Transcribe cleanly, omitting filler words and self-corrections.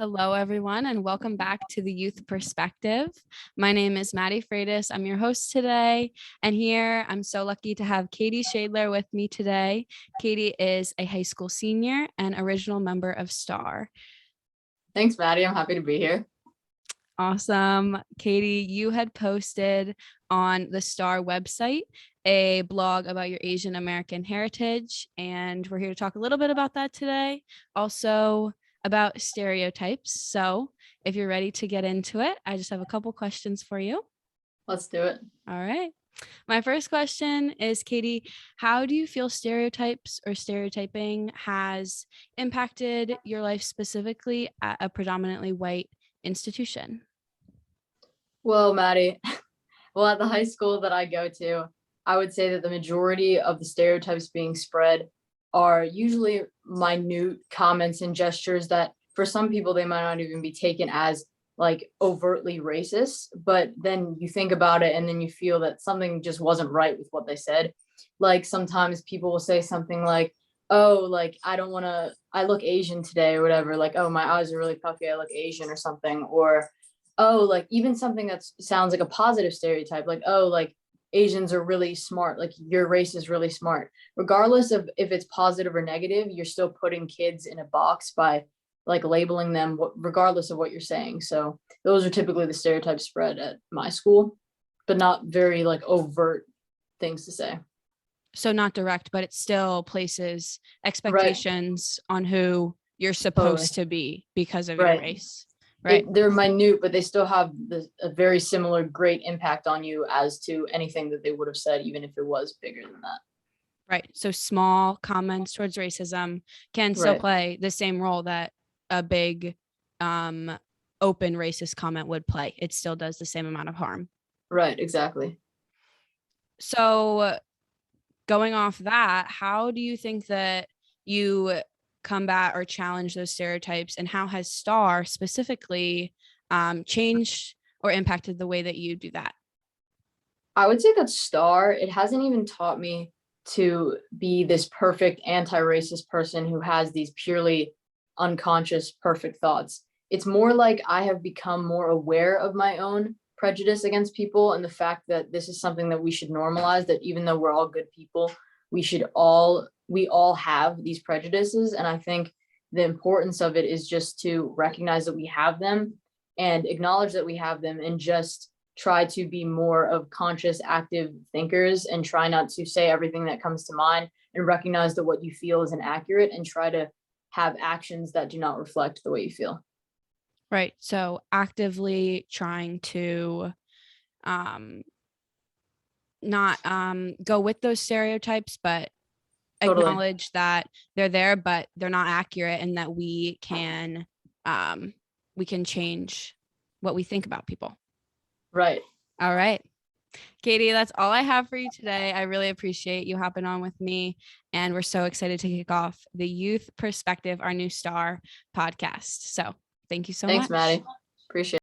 Hello, everyone, and welcome back to the Youth Perspective. My name is Maddy. I'm your host today, and here I'm so lucky to have Katie Shadler with me today. Katie is a high school senior and original member of STAR. Thanks, Maddy. I'm happy to be here. Awesome. Katie, you had posted on the STAR website a blog about your Asian American heritage, and we're here to talk a little bit about that today. Also, about stereotypes. So if you're ready to get into it, I just have a couple questions for you. Let's do it. All right. My first question is, Katie, how do you feel stereotypes or stereotyping has impacted your life specifically at a predominantly white institution? Well, Maddy, at the high school that I go to, I would say that the majority of the stereotypes being spread are usually minute comments and gestures that for some people, they might not even be taken as like overtly racist. But then you think about it and then you feel that something just wasn't right with what they said. Like sometimes people will say something like, oh, like I look Asian today or whatever. Like, oh, my eyes are really puffy. I look Asian or something. Or, oh, like even something that sounds like a positive stereotype, like, oh, like Asians are really smart, like your race is really smart. Regardless of if it's positive or negative, you're still putting kids in a box by like labeling them regardless of what you're saying. So those are typically the stereotypes spread at my school, but not very like overt things to say. So not direct, but it still places expectations on who you're supposed to be because of your race. Right. They're minute, but they still have a very similar great impact on you as to anything that they would have said, even if it was bigger than that. Right. So small comments towards racism can still play the same role that a big open racist comment would play. It still does the same amount of harm. Right, exactly. So going off that, how do you think that you combat or challenge those stereotypes, and how has STAR specifically changed or impacted the way that you do that? I would say that STAR, it hasn't even taught me to be this perfect anti-racist person who has these purely unconscious perfect thoughts. It's more like I have become more aware of my own prejudice against people and the fact that this is something that we should normalize, that even though we're all good people, we all have these prejudices. And I think the importance of it is just to recognize that we have them and acknowledge that we have them and just try to be more of conscious, active thinkers and try not to say everything that comes to mind and recognize that what you feel is inaccurate and try to have actions that do not reflect the way you feel. Right. So actively trying to not go with those stereotypes, but acknowledge that they're there, but they're not accurate, and that we can change what we think about people. Right. All right. Katie, that's all I have for you today. I really appreciate you hopping on with me, and we're so excited to kick off the Youth Perspective, our new STAR podcast. So thank you so much. Thanks, Maddy. Appreciate it.